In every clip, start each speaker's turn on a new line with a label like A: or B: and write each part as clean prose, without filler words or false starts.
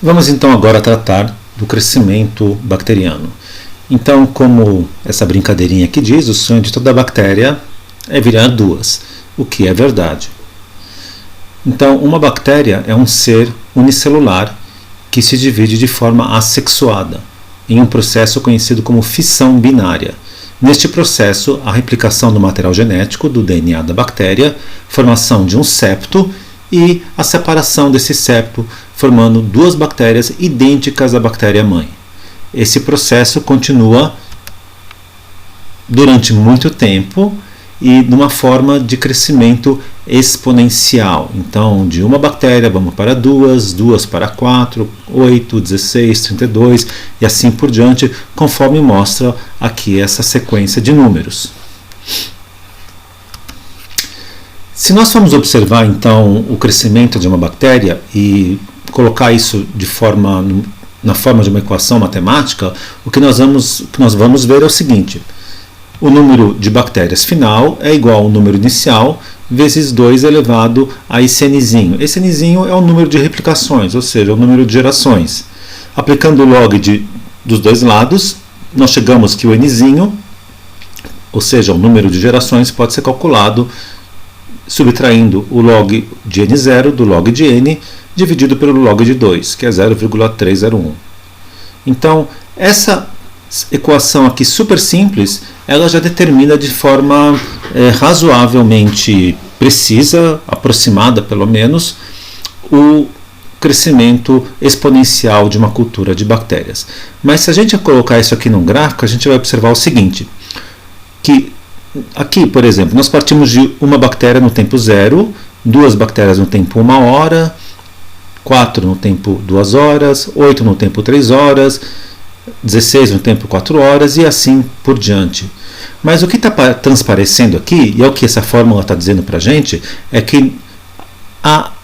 A: Vamos então agora tratar do crescimento bacteriano. Então, como essa brincadeirinha aqui diz, o sonho de toda bactéria é virar duas, o que é verdade. Então, uma bactéria é um ser unicelular que se divide de forma assexuada, em um processo conhecido como fissão binária. Neste processo, a replicação do material genético do DNA da bactéria, formação de um septo e a separação desse septo, formando duas bactérias idênticas à bactéria-mãe. Esse processo continua durante muito tempo e numa forma de crescimento exponencial. Então, de uma bactéria vamos para duas, duas para 4, 8, 16, 32 e assim por diante, conforme mostra aqui essa sequência de números. Se nós formos observar então o crescimento de uma bactéria e colocar isso na forma de uma equação matemática, o que nós vamos ver é o seguinte: o número de bactérias final é igual ao número inicial vezes 2 elevado a esse nzinho. Esse nzinho é o número de replicações, ou seja, o número de gerações. Aplicando o log dos dois lados, nós chegamos que o nzinho, ou seja, o número de gerações, pode ser calculado subtraindo o log de n0 do log de n dividido pelo log de 2, que é 0,301. Então, essa equação aqui super simples, ela já determina de forma razoavelmente precisa, aproximada pelo menos, o crescimento exponencial de uma cultura de bactérias. Mas se a gente colocar isso aqui num gráfico, a gente vai observar o seguinte, que aqui, por exemplo, nós partimos de uma bactéria no tempo 0, duas bactérias no tempo 1 hora, 4 no tempo 2 horas, 8 no tempo 3 horas, 16 no tempo 4 horas e assim por diante. Mas o que está transparecendo aqui, e é o que essa fórmula está dizendo para a gente, é que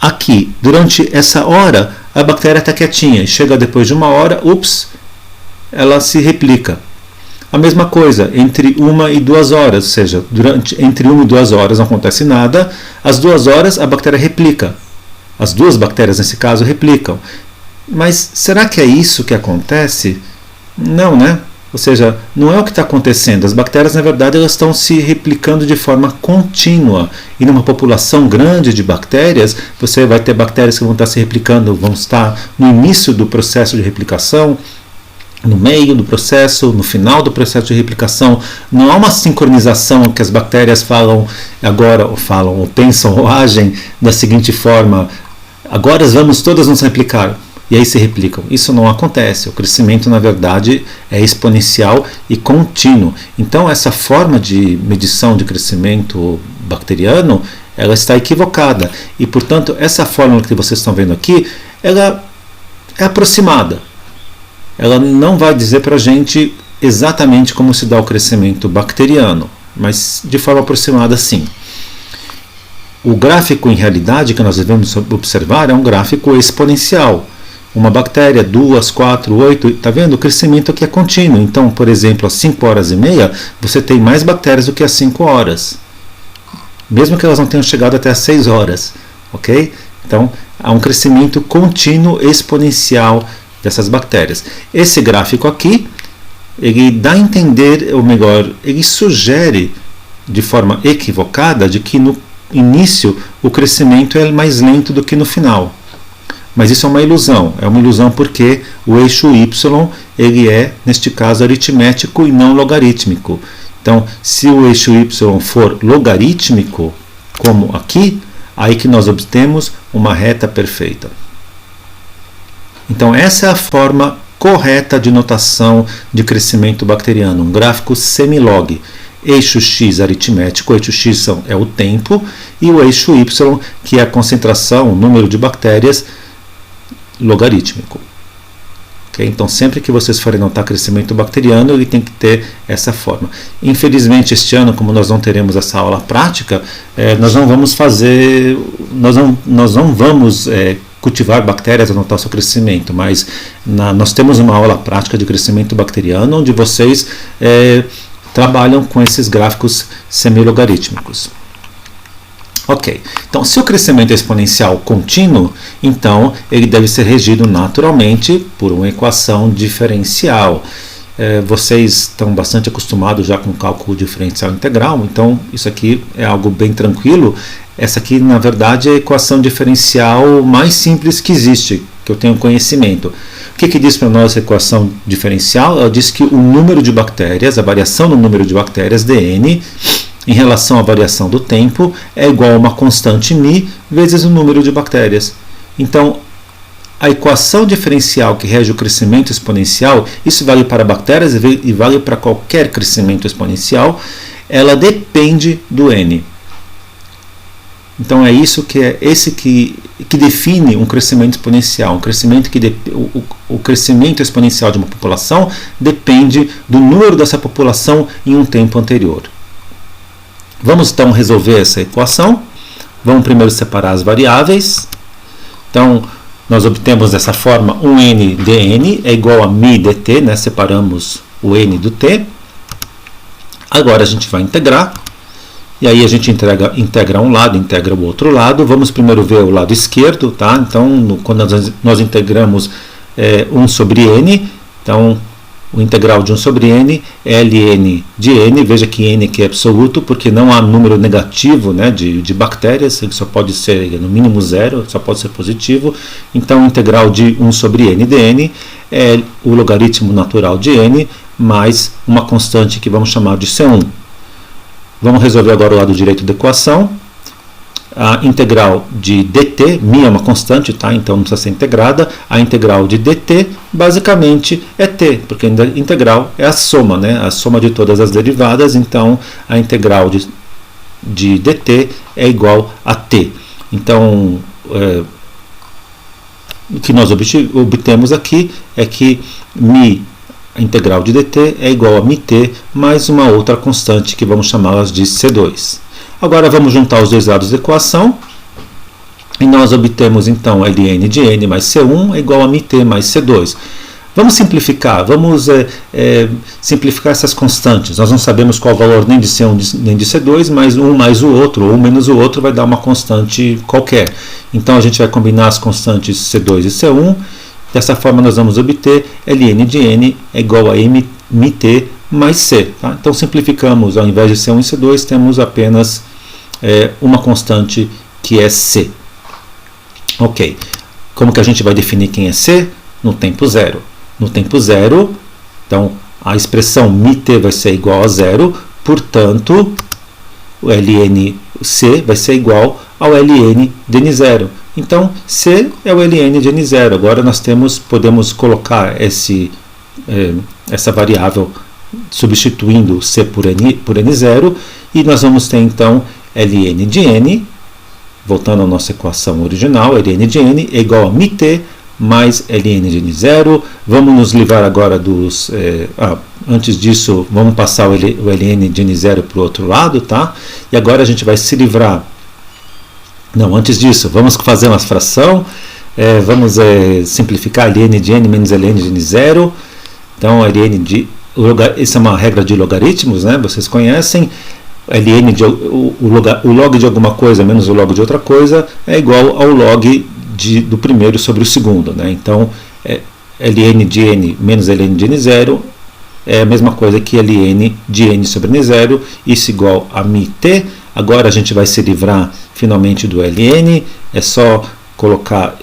A: aqui, durante essa hora, a bactéria está quietinha e chega depois de uma hora, ela se replica. A mesma coisa entre 1 e 2 horas, ou seja, entre 1 e 2 horas não acontece nada, às 2 horas a bactéria replica. As duas bactérias, nesse caso, replicam. Mas será que é isso que acontece? Não, né? Ou seja, não é o que está acontecendo. As bactérias, na verdade, elas estão se replicando de forma contínua. E numa população grande de bactérias, você vai ter bactérias que vão estar se replicando, vão estar no início do processo de replicação, no meio do processo, no final do processo de replicação. Não há uma sincronização que as bactérias falam agora, ou pensam, ou agem da seguinte forma: agora vamos todas nos replicar. E aí se replicam. Isso não acontece. O crescimento, na verdade, é exponencial e contínuo. Então, essa forma de medição de crescimento bacteriano, ela está equivocada. E, portanto, essa fórmula que vocês estão vendo aqui, ela é aproximada. Ela não vai dizer para a gente exatamente como se dá o crescimento bacteriano, mas de forma aproximada, sim. O gráfico, em realidade, que nós devemos observar é um gráfico exponencial. Uma bactéria, 2, 4, 8, está vendo? O crescimento aqui é contínuo. Então, por exemplo, às 5 horas e meia, você tem mais bactérias do que às 5 horas. Mesmo que elas não tenham chegado até às 6 horas. Ok? Então, há um crescimento contínuo exponencial dessas bactérias. Esse gráfico aqui, ele dá a entender, ou melhor, ele sugere de forma equivocada de que no início o crescimento é mais lento do que no final. Mas isso é uma ilusão porque o eixo y ele é, neste caso, aritmético e não logarítmico. Então, se o eixo y for logarítmico, como aqui, aí que nós obtemos uma reta perfeita. Então, essa é a forma correta de notação de crescimento bacteriano, um gráfico semilog. Eixo x aritmético, o eixo x é o tempo, e o eixo y, que é a concentração, o número de bactérias, logarítmico. Okay? Então, sempre que vocês forem notar crescimento bacteriano, ele tem que ter essa forma. Infelizmente, este ano, como nós não teremos essa aula prática, nós não vamos cultivar bactérias a notar o seu crescimento, mas nós temos uma aula prática de crescimento bacteriano, onde vocês trabalham com esses gráficos semilogarítmicos. Ok, então se o crescimento é exponencial contínuo, então ele deve ser regido naturalmente por uma equação diferencial. Vocês estão bastante acostumados já com o cálculo diferencial integral, então isso aqui é algo bem tranquilo. Essa aqui, na verdade, é a equação diferencial mais simples que existe, que eu tenho conhecimento. O que diz para nós a equação diferencial? Ela diz que o número de bactérias, a variação no número de bactérias, dn, em relação à variação do tempo, é igual a uma constante μ vezes o número de bactérias. Então, a equação diferencial que rege o crescimento exponencial, isso vale para bactérias e vale para qualquer crescimento exponencial, ela depende do n. Então é isso que define um crescimento exponencial. O crescimento exponencial de uma população depende do número dessa população em um tempo anterior. Vamos então resolver essa equação. Vamos primeiro separar as variáveis. Então, nós obtemos dessa forma um n dn é igual a μ dt, né? Separamos o n do t. Agora a gente vai integrar. E aí a gente integra um lado, integra o outro lado. Vamos primeiro ver o lado esquerdo, tá? Então, quando nós integramos 1 sobre n, então o integral de 1 sobre n é ln de n. Veja que n aqui é absoluto, porque não há número negativo, né, de bactérias, ele só pode ser no mínimo zero, só pode ser positivo. Então o integral de 1 sobre n dn é o logaritmo natural de n mais uma constante que vamos chamar de C1. Vamos resolver agora o lado direito da equação. A integral de dt, μ é uma constante, tá? Então não precisa ser integrada. A integral de dt basicamente é t, porque a integral é a soma, né? A soma de todas as derivadas. Então a integral de dt é igual a t. Então o que nós obtemos aqui é que a integral de dt é igual a μt mais uma outra constante que vamos chamá-las de C2. Agora vamos juntar os dois lados da equação e nós obtemos então ln de n mais C1 é igual a μt mais C2. Vamos simplificar, simplificar essas constantes. Nós não sabemos qual o valor nem de C1 nem de C2, mas um mais o outro ou menos o outro vai dar uma constante qualquer. Então a gente vai combinar as constantes C2 e C1. Dessa forma nós vamos obter ln de n é igual a μt mais c. Tá? Então simplificamos, ao invés de C1 e C2, temos apenas uma constante que é c. Ok. Como que a gente vai definir quem é c? No tempo zero. No tempo zero, então a expressão μt vai ser igual a zero, portanto o ln c vai ser igual ao ln de n0. Então, C é o ln de n0. Agora nós podemos colocar essa variável substituindo C por n0 e nós vamos ter então ln de n, voltando à nossa equação original, ln de n é igual a μt mais ln de n0. Vamos nos livrar agora dos... antes disso, vamos passar o ln de n0 para o outro lado, tá? E agora a gente vai se livrar... Não, antes disso, vamos fazer uma fração, vamos simplificar ln de n menos ln de n0. Então, essa é uma regra de logaritmos, né? Vocês conhecem. O log de alguma coisa menos o log de outra coisa é igual ao log do primeiro sobre o segundo, né? Então, ln de n menos ln de n0 é a mesma coisa que ln de n sobre n0, isso igual a μt. Agora a gente vai se livrar finalmente do ln, é só colocar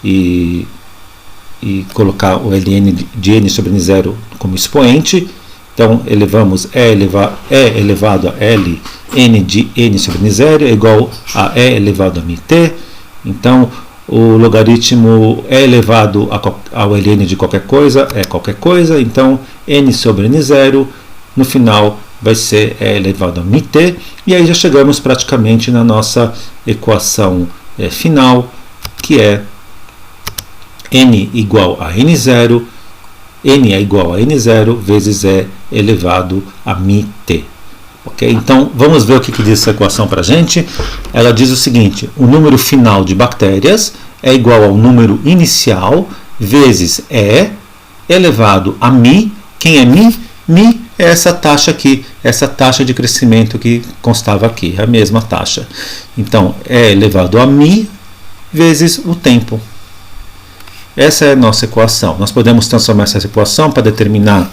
A: e colocar o ln de n sobre n0 como expoente. Então elevamos e elevado a ln de n sobre n0 é igual a e elevado a μt. Então o logaritmo e elevado ao ln de qualquer coisa é qualquer coisa. Então n sobre n0 no final vai ser e elevado a μt, e aí já chegamos praticamente na nossa equação final, que é n igual a n0, n é igual a n0 vezes e elevado a μt. Okay? Então vamos ver o que diz essa equação para a gente. Ela diz o seguinte: o número final de bactérias é igual ao número inicial vezes e elevado a μ. Quem é μ? μ é essa taxa aqui, essa taxa de crescimento que constava aqui, a mesma taxa. Então, é elevado a μ vezes o tempo. Essa é a nossa equação. Nós podemos transformar essa equação para determinar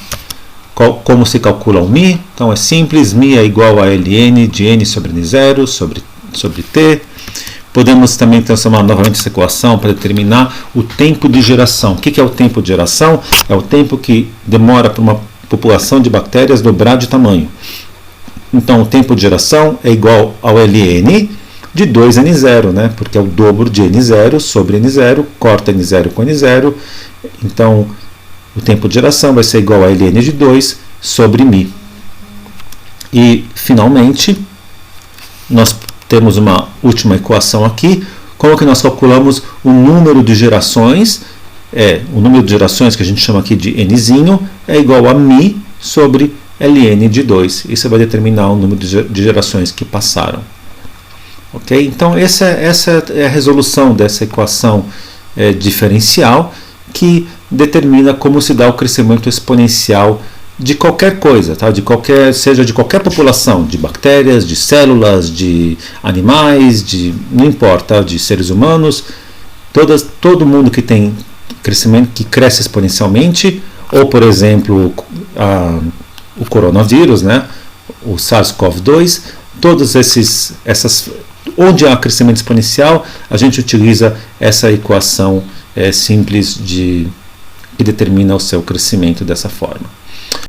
A: como se calcula o μ. Então, é simples, μ é igual a ln de n sobre n0 sobre t. Podemos também transformar novamente essa equação para determinar o tempo de geração. O que é o tempo de geração? É o tempo que demora para uma população de bactérias dobrar de tamanho. Então, o tempo de geração é igual ao ln de 2n0, né? Porque é o dobro de n0 sobre n0, corta n0 com n0. Então, o tempo de geração vai ser igual a ln de 2 sobre μ. E, finalmente, nós temos uma última equação aqui. Como que nós calculamos o número de gerações? O número de gerações, que a gente chama aqui de nzinho, é igual a μ sobre ln de 2. Isso vai determinar o número de gerações que passaram. Ok? Então, essa é a resolução dessa equação diferencial, que determina como se dá o crescimento exponencial de qualquer coisa, tá? Seja de qualquer população, de bactérias, de células, de animais, não importa, de seres humanos, todo mundo que tem crescimento, que cresce exponencialmente, ou por exemplo o coronavírus, né? O SARS-CoV-2, onde há crescimento exponencial, a gente utiliza essa equação simples que determina o seu crescimento dessa forma.